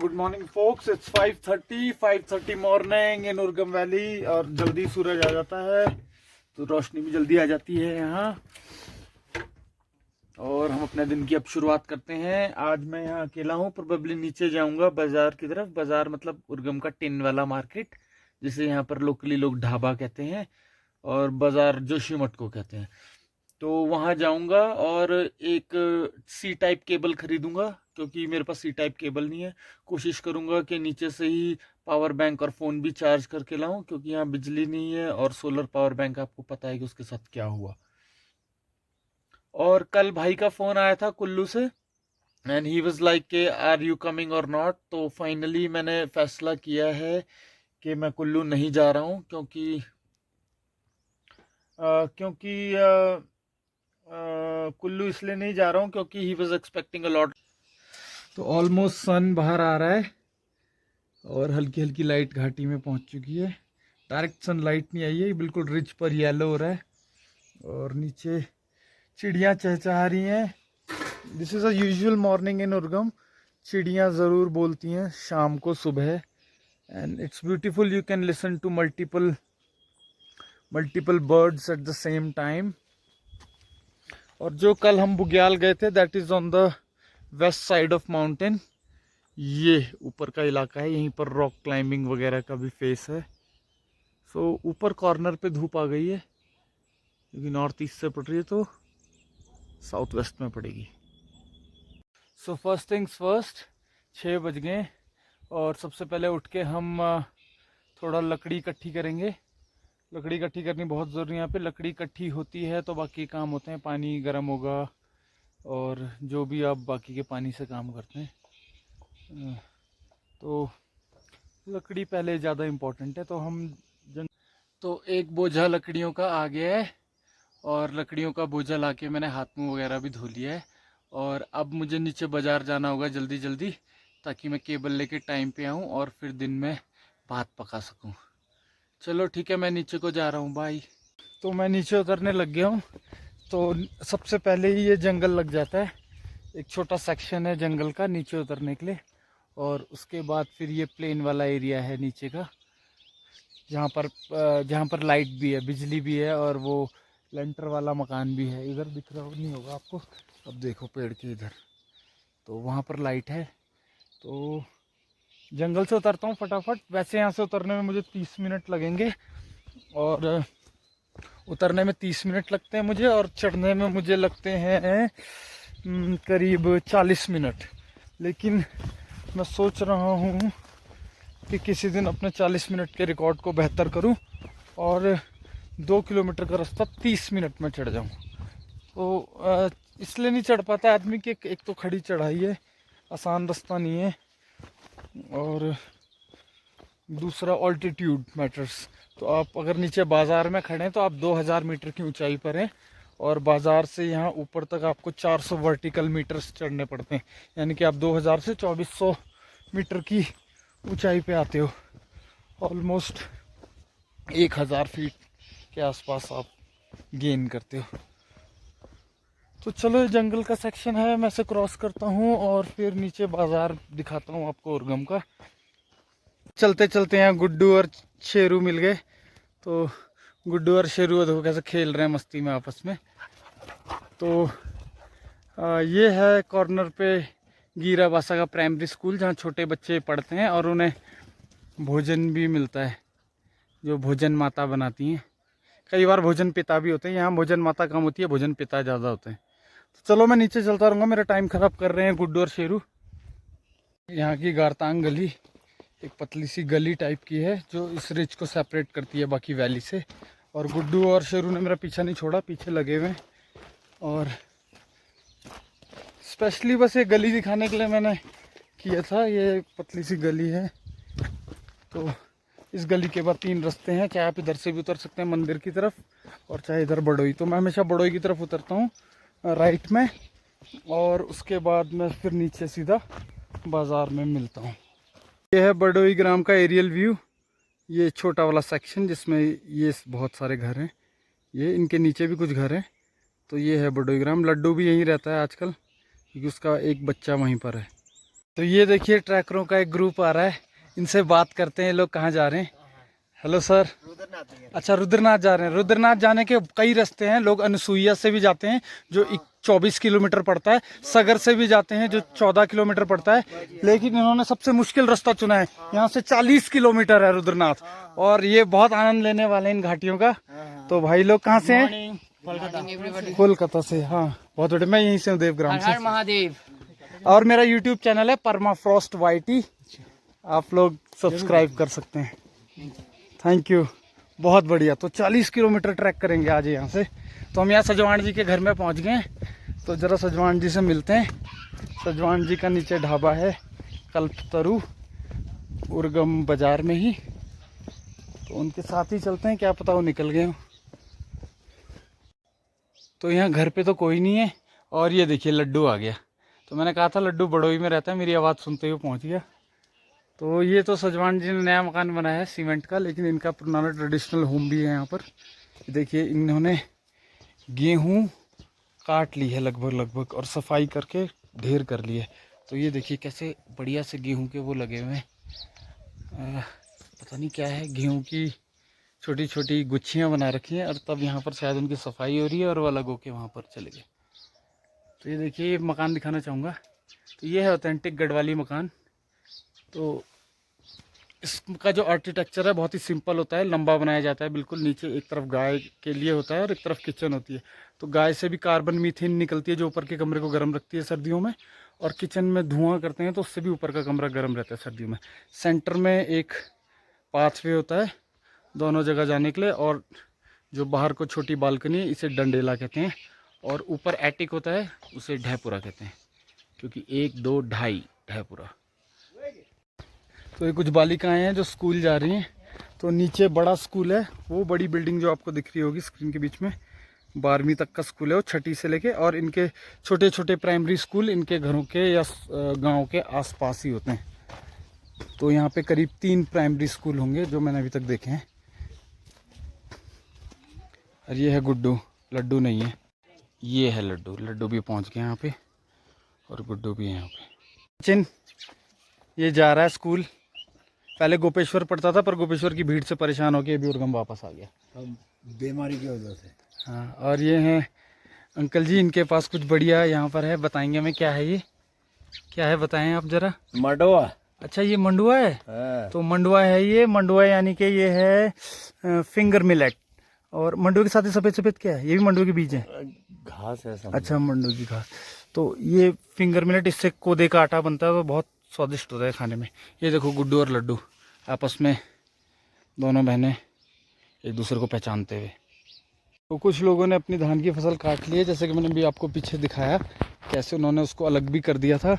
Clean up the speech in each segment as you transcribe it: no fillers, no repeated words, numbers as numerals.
Good morning folks, it's 5:30 morning in Urgam valley. और जल्दी सूरज आ जाता है तो रोशनी भी जल्दी आ जाती है यहाँ। और हम अपने दिन की अब शुरुआत करते हैं। आज मैं यहाँ अकेला हूँ, प्रोबेबली नीचे जाऊँगा बाजार की तरफ। बाजार मतलब उर्गम का टिन वाला मार्केट, जिसे यहाँ पर लोकली लोग ढाबा कहते हैं और बाजार जोशीमठ को कहते हैं। तो वहाँ जाऊँगा और एक सी टाइप केबल खरीदूंगा, क्योंकि मेरे पास सी टाइप केबल नहीं है। कोशिश करूँगा कि नीचे से ही पावर बैंक और फ़ोन भी चार्ज करके लाऊं, क्योंकि यहाँ बिजली नहीं है। और सोलर पावर बैंक आपको पता है कि उसके साथ क्या हुआ। और कल भाई का फ़ोन आया था कुल्लू से, एंड ही वाज लाइक के आर यू कमिंग और नॉट। तो फाइनली मैंने फैसला किया है कि मैं कुल्लू नहीं जा रहा हूँ, क्योंकि कुल्लू इसलिए नहीं जा रहा हूँ क्योंकि he was expecting a lot. तो ऑलमोस्ट सन बाहर आ रहा है और हल्की हल्की लाइट घाटी में पहुँच चुकी है। डायरेक्ट सन लाइट नहीं आई है, बिल्कुल रिच पर येलो हो रहा है। और नीचे चिड़ियाँ चहचहा रही हैं। This is a usual morning in Urgam. चिड़ियाँ ज़रूर बोलती हैं शाम को, सुबह। And it's beautiful, you can listen to multiple birds at the same time. और जो कल हम बुग्याल गए थे, that is on the west side of mountain. ये ऊपर का इलाका है, यहीं पर रॉक क्लाइंबिंग वगैरह का भी फेस है। सो ऊपर कॉर्नर पे धूप आ गई है, क्योंकि नॉर्थ ईस्ट से पड़ रही है तो साउथ वेस्ट में पड़ेगी। सो फर्स्ट थिंग्स फर्स्ट, 6 बज गए और सबसे पहले उठ के हम थोड़ा लकड़ी इकट्ठी करेंगे। लकड़ी इकट्ठी करनी बहुत ज़रूरी है। यहाँ पे लकड़ी इकट्ठी होती है तो बाकी काम होते हैं। पानी गर्म होगा और जो भी आप बाकी के पानी से काम करते हैं, तो लकड़ी पहले ज़्यादा इम्पोर्टेंट है। तो हम तो एक बोझा लकड़ियों का आ गया है और लकड़ियों का बोझा लाके मैंने हाथ मुँह वगैरह भी धो लिया है। और अब मुझे नीचे बाज़ार जाना होगा जल्दी जल्दी, ताकि मैं केबल लेके टाइम पे आऊँ और फिर दिन में भात पका सकूँ। चलो ठीक है, मैं नीचे को जा रहा हूँ, बाय। तो मैं नीचे उतरने लग गया हूँ। तो सबसे पहले ही ये जंगल लग जाता है, एक छोटा सेक्शन है जंगल का नीचे उतरने के लिए। और उसके बाद फिर ये प्लेन वाला एरिया है नीचे का, जहाँ पर लाइट भी है, बिजली भी है, और वो लेंटर वाला मकान भी है। इधर दिख रहा नहीं होगा आपको, अब देखो पेड़ के इधर, तो वहाँ पर लाइट है। तो जंगल से उतरता हूँ फटाफट। वैसे यहाँ से उतरने में मुझे 30 मिनट लगेंगे, और उतरने में 30 मिनट लगते हैं मुझे, और चढ़ने में मुझे लगते हैं करीब 40 मिनट। लेकिन मैं सोच रहा हूँ कि किसी दिन अपने 40 मिनट के रिकॉर्ड को बेहतर करूँ और 2 किलोमीटर का रास्ता 30 मिनट में चढ़ जाऊँ। तो इसलिए नहीं चढ़ पाता आदमी कि एक तो खड़ी चढ़ाई है, आसान रास्ता नहीं है, और दूसरा ऑल्टीट्यूड मैटर्स। तो आप अगर नीचे बाज़ार में खड़े हैं तो आप 2000 मीटर की ऊंचाई पर हैं, और बाज़ार से यहाँ ऊपर तक आपको 400 वर्टिकल मीटर्स चढ़ने पड़ते हैं। यानी कि आप 2000 से 2400 मीटर की ऊंचाई पे आते हो। ऑलमोस्ट 1000 फीट के आसपास आप गेन करते हो। तो चलो, ये जंगल का सेक्शन है, मैं इसे क्रॉस करता हूँ और फिर नीचे बाज़ार दिखाता हूँ आपको उर्गम का। चलते चलते यहाँ गुड्डू और शेरू मिल गए। तो गुड्डू और शेरू देखो कैसे खेल रहे हैं मस्ती में आपस में। तो ये है कॉर्नर पे गीरा बासा का प्राइमरी स्कूल, जहाँ छोटे बच्चे पढ़ते हैं और उन्हें भोजन भी मिलता है, जो भोजन माता बनाती हैं। कई बार भोजन पिता भी होते हैं, यहाँ भोजन माता कम होती है, भोजन पिता ज़्यादा होते हैं। तो चलो मैं नीचे चलता रहूँगा, मेरा टाइम ख़राब कर रहे हैं गुड्डू और शेरू। यहाँ की गारतांग गली एक पतली सी गली टाइप की है, जो इस रिज को सेपरेट करती है बाकी वैली से। और गुड्डू और शेरू ने मेरा पीछा नहीं छोड़ा, पीछे लगे हुए हैं। और स्पेशली बस ये गली दिखाने के लिए मैंने किया था। ये पतली सी गली है, तो इस गली के बाद 3 रास्ते हैं। चाहे आप इधर से भी उतर सकते हैं मंदिर की तरफ, और चाहे इधर बड़ोई। तो मैं हमेशा बड़ोई की तरफ उतरता हूँ राइट में, और उसके बाद मैं फिर नीचे सीधा बाज़ार में मिलता हूँ। ये है बड़ोई ग्राम का एरियल व्यू। ये छोटा वाला सेक्शन जिसमें ये बहुत सारे घर हैं, ये इनके नीचे भी कुछ घर हैं। तो ये है बड़ोई ग्राम। लड्डू भी यहीं रहता है आजकल, क्योंकि उसका एक बच्चा वहीं पर है। तो ये देखिए ट्रैकरों का एक ग्रुप आ रहा है, इनसे बात करते हैं। लोग कहाँ जा रहे हैं? Hello sir. अच्छा, रुद्रनाथ जा रहे हैं। रुद्रनाथ जाने के कई रास्ते हैं। लोग अनसुईया से भी जाते हैं जो 24 किलोमीटर पड़ता है, सगर से भी जाते हैं जो 14 किलोमीटर पड़ता है, लेकिन इन्होंने सबसे मुश्किल रास्ता चुना है। यहाँ से 40 किलोमीटर है रुद्रनाथ, और ये बहुत आनंद लेने वाले हैं इन घाटियों का। तो भाई लोग कहाँ से हैं? कोलकाता से। हाँ, बहुत बड़े। मैं यहीं से हूँ, देवग्राम से। महादेव। और मेरा यूट्यूब चैनल है परमाफ्रॉस्ट YT, आप लोग सब्सक्राइब कर सकते हैं। थैंक यू, बहुत बढ़िया। तो 40 किलोमीटर ट्रैक करेंगे आज यहाँ से। तो हम यहाँ सजवान जी के घर में पहुँच गए, तो ज़रा सजवान जी से मिलते हैं। सजवान जी का नीचे ढाबा है, कल्पतरु, उर्गम बाजार में ही। तो उनके साथ ही चलते हैं, क्या पता वो निकल गए हों। तो यहाँ घर पे तो कोई नहीं है। और ये देखिए लड्डू आ गया। तो मैंने कहा था लड्डू बड़ोई में रहता है, मेरी आवाज़ सुनते हुए पहुँच गया। तो ये तो सजवान जी ने नया मकान बनाया है सीमेंट का, लेकिन इनका पुराना ट्रेडिशनल होम भी है यहाँ पर। देखिए इन्होंने गेहूँ काट ली है लगभग और सफाई करके ढेर कर ली है। तो ये देखिए कैसे बढ़िया से गेहूँ के वो लगे हुए हैं। पता नहीं क्या है, गेहूँ की छोटी छोटी गुच्छियाँ बना रखी हैं, और तब यहाँ पर शायद उनकी सफाई हो रही है और वो अलग होके वहाँ पर चले गए। तो ये देखिए, ये मकान दिखाना चाहूँगा। तो ये है ऑथेंटिक गढ़वाली मकान। तो इसका जो आर्किटेक्चर है बहुत ही सिंपल होता है, लंबा बनाया जाता है बिल्कुल। नीचे एक तरफ गाय के लिए होता है और एक तरफ किचन होती है। तो गाय से भी कार्बन मीथेन निकलती है जो ऊपर के कमरे को गर्म रखती है सर्दियों में, और किचन में धुआं करते हैं तो उससे भी ऊपर का कमरा गर्म रहता है सर्दियों में। सेंटर में एक पाथवे होता है दोनों जगह जाने के लिए, और जो बाहर को छोटी बालकनी है इसे डंडेला कहते हैं, और ऊपर एटिक होता है उसे ढैपुरा कहते हैं, क्योंकि 1 2 ढाई ढैपुरा। तो ये कुछ बालिकाएं हैं जो स्कूल जा रही हैं। तो नीचे बड़ा स्कूल है, वो बड़ी बिल्डिंग जो आपको दिख रही होगी स्क्रीन के बीच में, 12वीं तक का स्कूल है वो, 6ठी से लेके। और इनके छोटे छोटे प्राइमरी स्कूल इनके घरों के या गांव के आसपास ही होते हैं। तो यहाँ पे करीब 3 प्राइमरी स्कूल होंगे जो मैंने अभी तक देखे हैं। और ये है गुड्डू, लड्डू नहीं है, ये है लड्डू। लड्डू भी पहुँच गए यहाँ पे, और गुड्डू भी है यहाँ पे। चिन ये जा रहा है स्कूल। पहले गोपेश्वर पढ़ता था, पर गोपेश्वर की भीड़ से परेशान होकर अभी उर्गम वापस आ गया बीमारी की वजह से। हाँ, और ये हैं अंकल जी, इनके पास कुछ बढ़िया यहाँ पर है, बताएंगे हमें क्या है। ये क्या है बताएं आप जरा। मंडुआ। अच्छा, ये मंडुआ है। तो मंडुआ है ये। मंडुआ यानी कि ये है फिंगर मिलेट। और मंडुआ के साथ ही सफ़ेद सफ़ेद क्या है? ये भी मंडुआ के बीज है, घास है। अच्छा, मंडुआ की घास। तो ये फिंगर मिलेट, इससे कोदे का आटा बनता है, तो बहुत स्वादिष्ट होता है खाने में। ये देखो गुड्डू और लड्डू आपस में, दोनों बहनें एक दूसरे को पहचानते हुए। तो कुछ लोगों ने अपनी धान की फसल काट ली है, जैसे कि मैंने भी आपको पीछे दिखाया कैसे उन्होंने उसको अलग भी कर दिया था।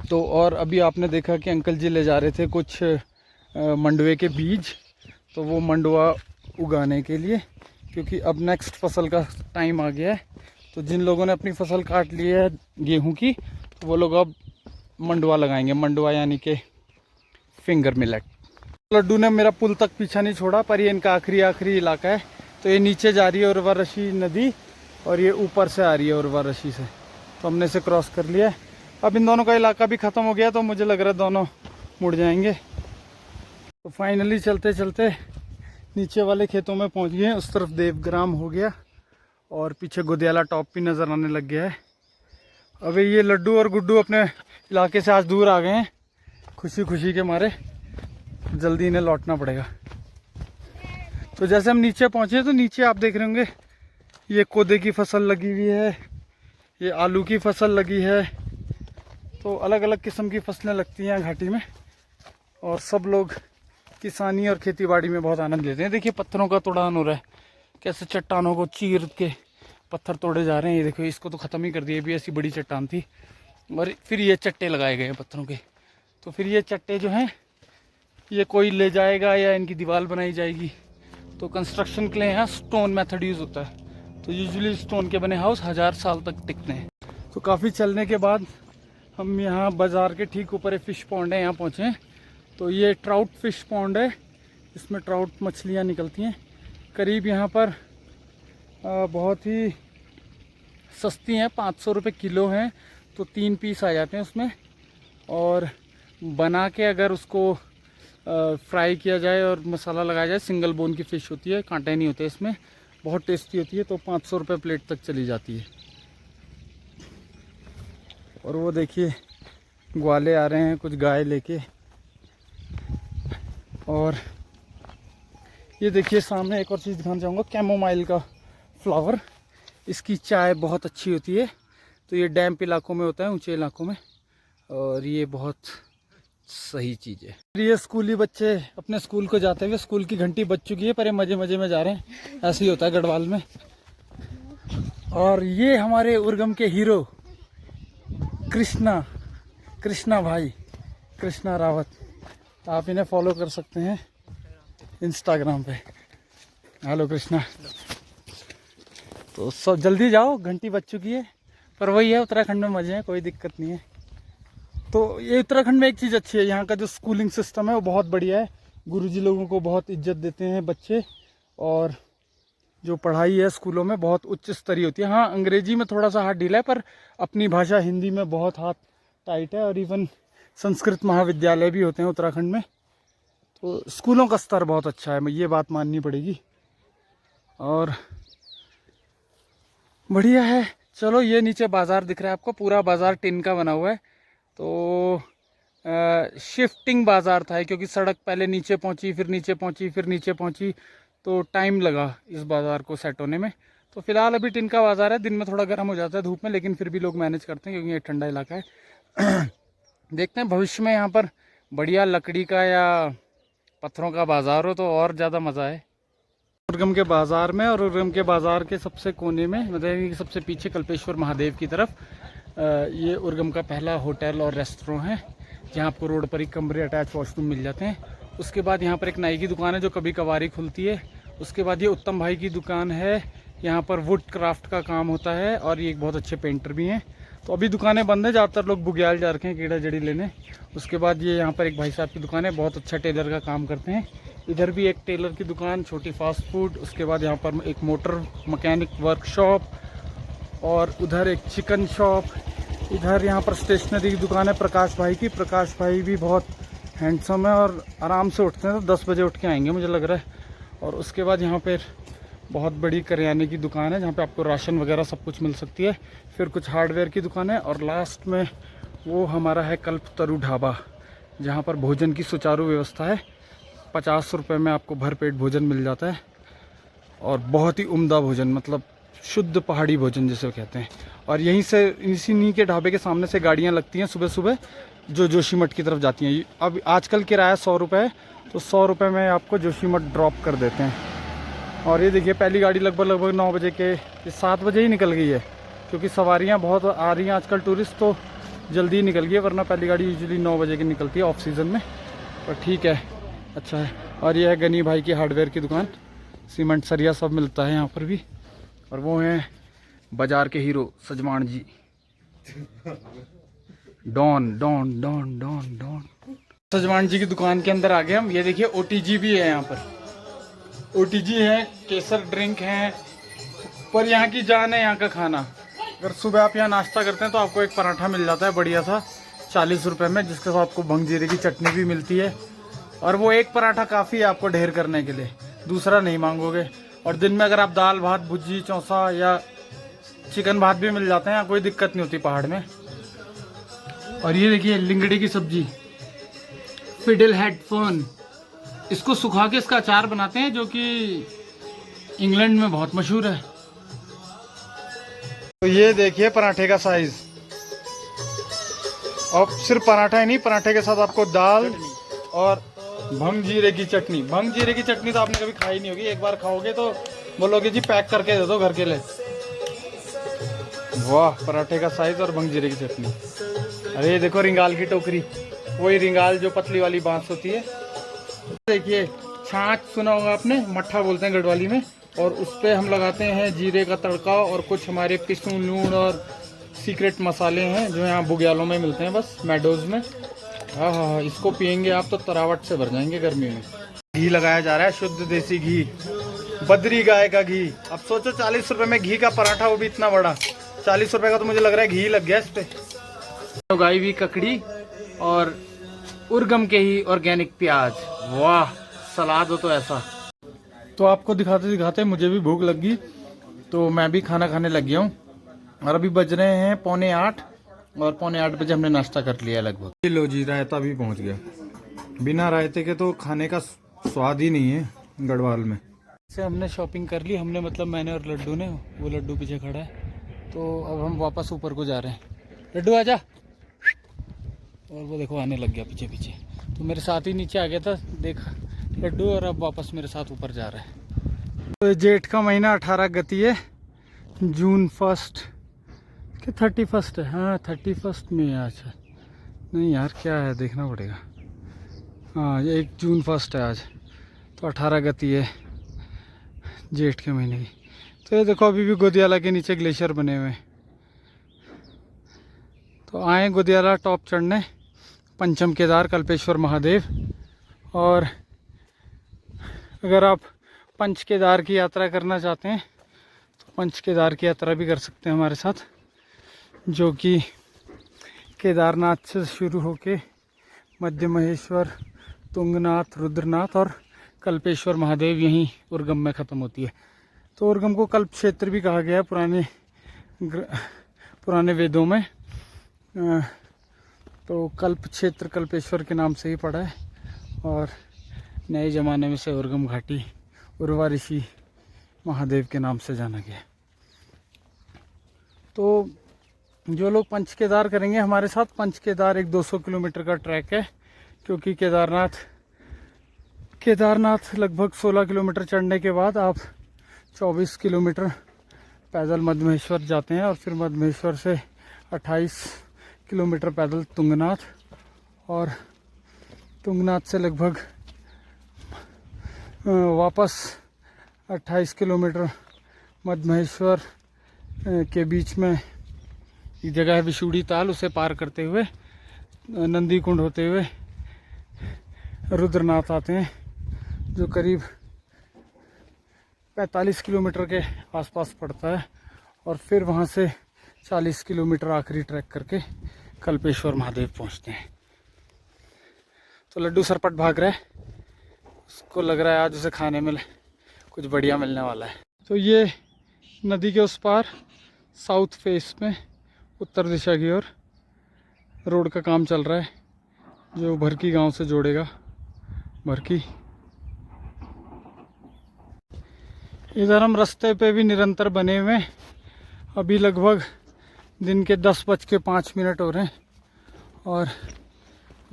तो और अभी आपने देखा कि अंकल जी ले जा रहे थे कुछ मंडुए के बीज, तो वो मंडुआ उगाने के लिए, क्योंकि अब नेक्स्ट फसल का टाइम आ गया है। तो जिन लोगों ने अपनी फसल काट ली है गेहूँ की, तो वो लोग अब मंडुआ लगाएंगे। मंडुआ यानी कि फिंगर मिलेट। लड्डू ने मेरा पुल तक पीछा नहीं छोड़ा, पर ये इनका आखिरी इलाका है। तो ये नीचे जा रही है उर्वरशी नदी, और ये ऊपर से आ रही है उर्वरशी से। तो हमने इसे क्रॉस कर लिया। अब इन दोनों का इलाका भी ख़त्म हो गया, तो मुझे लग रहा है दोनों मुड़ जाएंगे। तो फाइनली चलते चलते नीचे वाले खेतों में पहुंच गए हैं। उस तरफ देवग्राम हो गया, और पीछे गोदियाला टॉप भी नज़र आने लग गया है। अबे ये लड्डू और गुड्डू अपने इलाके से आज दूर आ गए हैं, खुशी खुशी के मारे। जल्दी इन्हें लौटना पड़ेगा। तो जैसे हम नीचे पहुँचे, तो नीचे आप देख रहे होंगे ये कोदे की फसल लगी हुई है, ये आलू की फसल लगी है। तो अलग अलग किस्म की फसलें लगती हैं घाटी में, और सब लोग किसानी और खेतीबाड़ी में बहुत आनंद लेते हैं। देखिए पत्थरों का तोड़ान हो रहा है, कैसे चट्टानों को चीर के पत्थर तोड़े जा रहे हैं। ये देखो, इसको तो ख़त्म ही कर दिया, भी ऐसी बड़ी चट्टान थी, और फिर ये चट्टे लगाए गए हैं पत्थरों के। तो फिर ये चट्टे जो हैं ये कोई ले जाएगा या इनकी दीवार बनाई जाएगी। तो कंस्ट्रक्शन के लिए यहाँ स्टोन मेथड यूज़ होता है। तो यूजुअली स्टोन के बने हाउस 1000 साल तक टिकते हैं। तो काफ़ी चलने के बाद हम यहाँ बाज़ार के ठीक ऊपर एक फ़िश पॉन्ड है, यहाँ पहुँचे हैं। तो ये ट्राउट फिश पॉन्ड है, इसमें ट्राउट मछलियाँ निकलती हैं। करीब यहाँ पर बहुत ही सस्ती हैं, 500 रुपये किलो हैं। तो 3 पीस आ जाते हैं उसमें, और बना के अगर उसको फ्राई किया जाए और मसाला लगाया जाए, सिंगल बोन की फ़िश होती है, कांटे नहीं होते इसमें, बहुत टेस्टी होती है, तो 500 रुपये प्लेट तक चली जाती है। और वो देखिए ग्वाले आ रहे हैं कुछ गाय लेके। और ये देखिए सामने एक और चीज़ दिखाना चाहूँगा, कैमोमाइल का फ्लावर। इसकी चाय बहुत अच्छी होती है। तो ये डैम्प इलाकों में होता है, ऊंचे इलाकों में, और ये बहुत सही चीज़ है। ये स्कूली बच्चे अपने स्कूल को जाते हुए, स्कूल की घंटी बज चुकी है पर ये मज़े मज़े में जा रहे हैं। ऐसे ही होता है गढ़वाल में। और ये हमारे उर्गम के हीरो कृष्णा भाई, कृष्णा रावत। आप इन्हें फॉलो कर सकते हैं इंस्टाग्राम पे। हेलो कृष्णा। तो सब जल्दी जाओ, घंटी बज चुकी है। पर वही है, उत्तराखंड में मज़े हैं, कोई दिक्कत नहीं है। तो ये उत्तराखंड में एक चीज़ अच्छी है, यहाँ का जो स्कूलिंग सिस्टम है वो बहुत बढ़िया है। गुरुजी लोगों को बहुत इज्जत देते हैं बच्चे, और जो पढ़ाई है स्कूलों में बहुत उच्च स्तरीय होती है। हाँ, अंग्रेजी में थोड़ा सा हाथ ढीला है, पर अपनी भाषा हिंदी में बहुत हाथ टाइट है। और इवन संस्कृत महाविद्यालय भी होते हैं उत्तराखंड में। तो स्कूलों का स्तर बहुत अच्छा है, ये बात माननी पड़ेगी। और बढ़िया है। चलो, ये नीचे बाज़ार दिख रहा है आपको, पूरा बाज़ार टिन का बना हुआ है। तो शिफ्टिंग बाज़ार था, क्योंकि सड़क पहले नीचे पहुंची, फिर नीचे पहुंची, फिर नीचे पहुंची, तो टाइम लगा इस बाज़ार को सेट होने में। तो फिलहाल अभी टिन का बाज़ार है। दिन में थोड़ा गर्म हो जाता है धूप में, लेकिन फिर भी लोग मैनेज करते हैं क्योंकि ये ठंडा इलाका है। देखते हैं भविष्य में यहाँ पर बढ़िया लकड़ी का या पत्थरों का बाज़ार हो तो और ज़्यादा मज़ा है। उर्गम के बाज़ार में, और उर्गम के बाज़ार के सबसे कोने में, मतलब सबसे पीछे कल्पेश्वर महादेव की तरफ, ये उर्गम का पहला होटल और रेस्टोरेंट है, जहाँ आपको रोड पर ही कमरे, अटैच वॉशरूम मिल जाते हैं। उसके बाद यहाँ पर एक नाई की दुकान है जो कभी कभार खुलती है। उसके बाद ये उत्तम भाई की दुकान है, यहाँ पर वुड क्राफ्ट का काम होता है, और ये एक बहुत अच्छे पेंटर भी हैं। तो अभी दुकानें बंद है, ज़्यादातर लोग बुग्याल जा रखे हैं कीड़ा जड़ी लेने। उसके बाद ये यहाँ पर एक भाई साहब की दुकान है, बहुत अच्छा टेलर का काम करते हैं। इधर भी एक टेलर की दुकान, छोटी फास्ट फूड। उसके बाद यहाँ पर एक मोटर मैकेनिक वर्कशॉप, और उधर एक चिकन शॉप। इधर यहाँ पर स्टेशनरी की दुकान है प्रकाश भाई की। प्रकाश भाई भी बहुत हैंडसम है और आराम से उठते हैं, तो 10 बजे उठ के आएंगे मुझे लग रहा है। और उसके बाद यहाँ पर बहुत बड़ी करियाने की दुकान है, जहाँ पे आपको राशन वगैरह सब कुछ मिल सकती है। फिर कुछ हार्डवेयर की दुकान है, और लास्ट में वो हमारा है कल्पतरु ढाबा, जहाँ पर भोजन की सुचारू व्यवस्था है। 50 रुपये में आपको भरपेट भोजन मिल जाता है, और बहुत ही उम्दा भोजन, मतलब शुद्ध पहाड़ी भोजन जिसे कहते हैं। और यहीं से, इसी के ढाबे के सामने से गाड़ियाँ लगती हैं सुबह सुबह, जो जोशीमठ की तरफ जाती हैं। अब आजकल किराया 100 रुपये है, तो 100 रुपये में आपको जोशीमठ ड्रॉप कर देते हैं। और ये देखिए पहली गाड़ी लगभग 9 बजे के, 7 बजे ही निकल गई है, क्योंकि सवारियां बहुत आ रही हैं आजकल, टूरिस्ट, तो जल्दी ही निकल गई है। वरना पहली गाड़ी यूजुअली 9 बजे की निकलती है ऑफ सीज़न में। पर ठीक है, अच्छा है। और ये है गनी भाई की हार्डवेयर की दुकान, सीमेंट सरिया सब मिलता है यहाँ पर भी। और वो हैं बाजार के hero Sajman ji, don don don don don. Sajman ji की दुकान के अंदर आ गए हम। ये देखिए OTG भी है यहाँ पर, OTG है, केसर ड्रिंक है। पर यहाँ की जान है यहाँ का खाना। अगर सुबह आप यहाँ नाश्ता करते हैं तो आपको एक पराठा मिल जाता है बढ़िया सा 40 रुपये में, जिसके साथ आपको भंग जीरे की चटनी भी मिलती है। और वो एक पराठा काफ़ी है आपको ढेर करने के लिए, दूसरा नहीं मांगोगे। और दिन में अगर आप दाल भात भुजी चौंसा या चिकन भात भी मिल जाते हैं, कोई दिक्कत नहीं होती पहाड़ में। और ये देखिए लिंगड़ी की सब्जी, फिडल हेडफोन, इसको सुखा के इसका अचार बनाते हैं, जो कि इंग्लैंड में बहुत मशहूर है। तो ये देखिए पराठे का साइज, और सिर्फ पराठा ही नहीं, पराठे के साथ आपको दाल और भंग जीरे की चटनी। भंग जीरे की चटनी तो आपने कभी खाई नहीं होगी, एक बार खाओगे तो बोलोगे जी पैक करके दे दो घर के लिए। वाह, पराठे का साइज और भंग जीरे की चटनी। अरे ये देखो रिंगाल की टोकरी, वही रिंगाल जो पतली वाली बांस होती है। देखिए छाछ सुना होगा आपने, मट्ठा बोलते हैं गढ़वाली में। और उस पर हम लगाते हैं जीरे का तड़का, और कुछ हमारे पिसूं लूण और सीक्रेट मसाले हैं जो यहाँ बुग्यालों में मिलते हैं, बस मेडोज में। हाँ हाँ हाँ, इसको पियेंगे आप तो तरावट से भर जाएंगे गर्मी में। घी लगाया जा रहा है, शुद्ध देसी घी, बद्री गाय का घी। अब सोचो 40 रुपये में घी का पराठा, वो भी इतना बड़ा। 40 रुपये का तो मुझे लग रहा है घी लग गया इस पे। तो गाय भी ककड़ी, और उर्गम के ही ऑर्गेनिक प्याज। वाह, सलाद हो तो ऐसा। तो आपको दिखाते दिखाते मुझे भी भूख लग गई, तो मैं भी खाना खाने लग गया हूँ। और अभी बज रहे हैं 7:45 और 7:45 बजे हमने नाश्ता कर लिया लगभग। लो जी, रायता भी पहुँच गया। बिना रायते के तो खाने का स्वाद ही नहीं है गढ़वाल में। से हमने शॉपिंग कर ली, हमने मतलब मैंने और लड्डू ने। वो लड्डू पीछे खड़ा है। तो अब हम वापस ऊपर को जा रहे हैं। लड्डू आजा। और वो देखो आने लग गया पीछे पीछे, तो मेरे साथ ही नीचे आ गया था देख लड्डू, और अब वापस मेरे साथ ऊपर जा रहा है। तो जेठ का महीना 18 गति है, जून 1 कि 31 है। हाँ 31 में है आज। नहीं यार क्या है देखना पड़ेगा। हाँ ये 1 जून 1 है आज, तो 18 गति है जेठ के महीने की। तो ये देखो अभी भी गोदियाला के नीचे ग्लेशियर बने हुए हैं। तो आए गोदियाला टॉप चढ़ने, पंचम केदार कल्पेश्वर महादेव। और अगर आप पंच केदार की यात्रा करना चाहते हैं तो पंच केदार की यात्रा भी कर सकते हैं हमारे साथ, जो कि केदारनाथ से शुरू होके मध्य महेश्वर, तुंगनाथ, रुद्रनाथ और कल्पेश्वर महादेव यहीं उर्गम में ख़त्म होती है। तो उर्गम को कल्प क्षेत्र भी कहा गया है पुराने वेदों में। तो कल्प क्षेत्र कल्पेश्वर के नाम से ही पड़ा है, और नए ज़माने में से उर्गम घाटी उर्वा ऋषि महादेव के नाम से जाना गया। तो जो लोग पंच केदार करेंगे हमारे साथ, पंच केदार एक 200 किलोमीटर का ट्रैक है, क्योंकि केदारनाथ लगभग 16 किलोमीटर चढ़ने के बाद आप 24 किलोमीटर पैदल मध्यमहेश्वर जाते हैं, और फिर मध्यमहेश्वर से 28 किलोमीटर पैदल तुंगनाथ, और तुंगनाथ से लगभग वापस 28 किलोमीटर मध्यमहेश्वर के बीच में एक जगह है विशुड़ी ताल, उसे पार करते हुए नंदी कुंड होते हुए रुद्रनाथ आते हैं, जो करीब 45 किलोमीटर के आसपास पड़ता है। और फिर वहाँ से 40 किलोमीटर आखिरी ट्रैक करके कल्पेश्वर महादेव पहुँचते हैं। तो लड्डू सरपट भाग रहा है, उसको लग रहा है आज उसे खाने में कुछ बढ़िया मिलने वाला है। तो ये नदी के उस पार साउथ फेस में उत्तर दिशा की ओर रोड का काम चल रहा है, जो भरकी गांव से जोड़ेगा भरकी। इधर हम रास्ते पे भी निरंतर बने हुए हैं। अभी लगभग दिन के 10:05 हो रहे हैं, और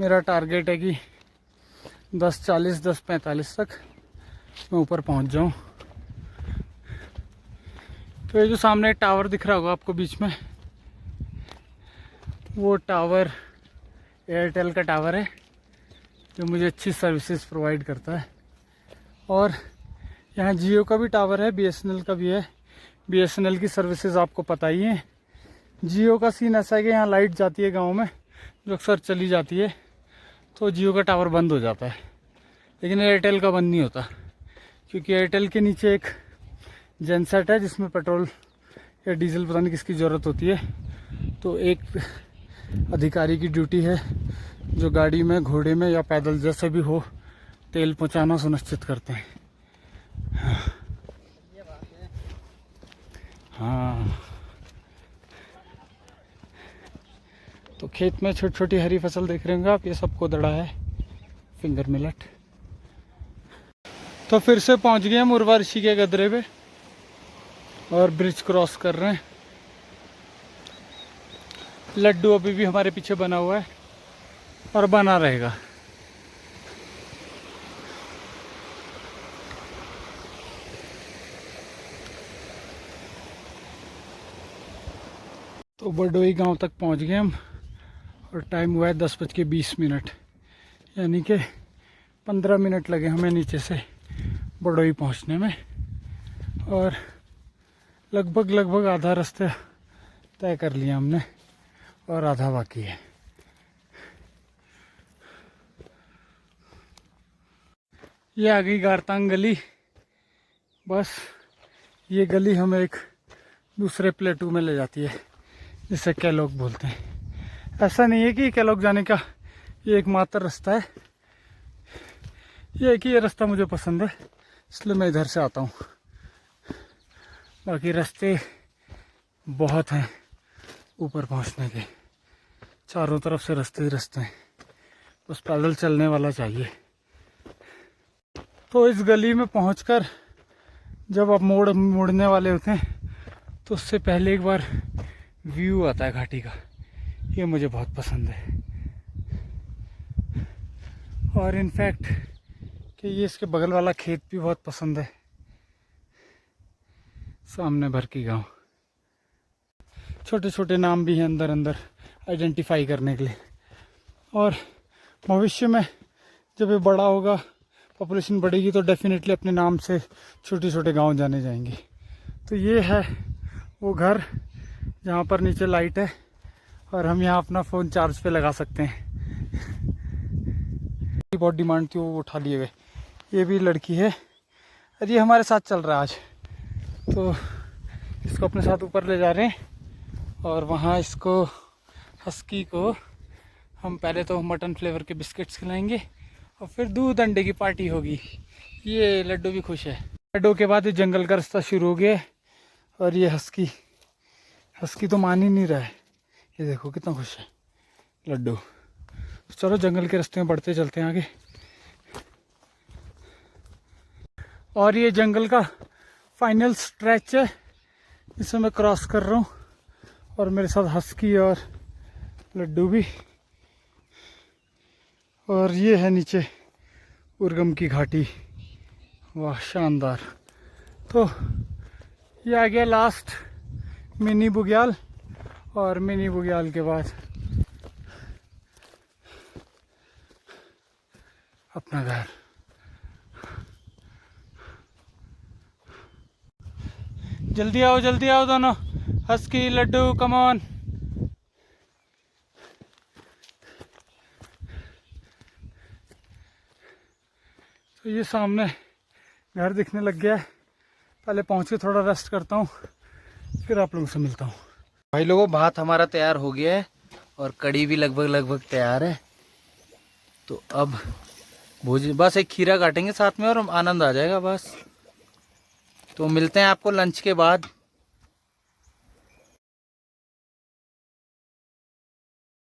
मेरा टारगेट है कि 10:40 10:45 तक मैं ऊपर पहुंच जाऊं। तो ये जो सामने टावर दिख रहा होगा आपको बीच में, वो टावर एयरटेल का टावर है, जो मुझे अच्छी सर्विसेज प्रोवाइड करता है। और यहाँ जियो का भी टावर है, बीएसएनएल का भी है। बीएसएनएल की सर्विसेज आपको पता ही है। जियो का सीन ऐसा है कि यहाँ लाइट जाती है गांव में, जो अक्सर चली जाती है, तो जियो का टावर बंद हो जाता है। लेकिन एयरटेल का बंद नहीं होता, क्योंकि एयरटेल के नीचे एक जेनसेट है जिसमें पेट्रोल या डीजल पता नहीं किसकी ज़रूरत होती है। तो एक अधिकारी की ड्यूटी है जो गाड़ी में, घोड़े में या पैदल जैसे भी हो तेल पहुंचाना सुनिश्चित करते हैं। हाँ, तो खेत में छोटी छोटी हरी फसल देख रहे होंगे आप, ये सब कोदड़ा है, फिंगर मिलेट। तो फिर से पहुंच गए हम उर्वा ऋषि के गदरे पे, और ब्रिज क्रॉस कर रहे हैं। लड्डू अभी भी हमारे पीछे बना हुआ है और बना रहेगा। तो बडोई गांव तक पहुंच गए हम, और टाइम हुआ है 10:20, यानी कि 15 मिनट लगे हमें नीचे से बडोई पहुंचने में, और लगभग आधा रास्ता तय कर लिया हमने, और आधा बाकी है। ये आ गई गारतांग गली। बस ये गली हमें एक दूसरे प्लेटू में ले जाती है, जिसे कैलोग बोलते हैं। ऐसा नहीं है कि कैलोग जाने का ये एकमात्र रास्ता है। ये है कि ये रास्ता मुझे पसंद है, इसलिए मैं इधर से आता हूँ। बाकी रास्ते बहुत हैं ऊपर पहुँचने के, चारों तरफ से रास्ते ही रास्ते हैं, बस पैदल चलने वाला चाहिए। तो इस गली में पहुंचकर जब आप मुड़ने वाले होते हैं तो उससे पहले एक बार व्यू आता है घाटी का, ये मुझे बहुत पसंद है। और इनफैक्ट कि ये इसके बगल वाला खेत भी बहुत पसंद है, सामने भरकी गांव। छोटे छोटे नाम भी हैं अंदर अंदर आइडेंटिफाई करने के लिए। और भविष्य में जब ये बड़ा होगा, पॉपुलेशन बढ़ेगी, तो डेफिनेटली अपने नाम से छोटे छोटे गांव जाने जाएंगे। तो ये है वो घर जहाँ पर नीचे लाइट है और हम यहाँ अपना फ़ोन चार्ज पे लगा सकते हैं। बहुत डिमांड थी, वो उठा लिए गए। ये भी लड़की है और ये हमारे साथ चल रहा है आज, तो इसको अपने साथ ऊपर ले जा रहे हैं। और वहाँ इसको हस्की को हम पहले तो मटन फ्लेवर के बिस्किट्स खिलाएंगे और फिर दूध अंडे की पार्टी होगी। ये लड्डू भी खुश है। लड्डू के बाद ये जंगल का रास्ता शुरू हो गया है और ये हस्की तो मान ही नहीं रहा है। ये देखो कितना खुश है लड्डू। चलो जंगल के रास्ते में बढ़ते चलते हैं आगे। और ये जंगल का फाइनल स्ट्रेच है, इसे मैं क्रॉस कर रहा हूँ और मेरे साथ हस्की और लड्डू भी। और ये है नीचे उर्गम की घाटी, वाह शानदार। तो ये आ गया लास्ट मिनी बुग्याल, और मिनी बुग्याल के बाद अपना घर। जल्दी आओ दोनों, हस्की लड्डू कम ऑन। तो ये सामने घर दिखने लग गया है। पहले पहुंच के थोड़ा रेस्ट करता हूँ, फिर आप लोगों से मिलता हूँ। भाई लोगों, भात हमारा तैयार हो गया है और कड़ी भी लगभग तैयार है। तो अब भोजन, बस एक खीरा काटेंगे साथ में और आनंद आ जाएगा बस। तो मिलते हैं आपको लंच के बाद।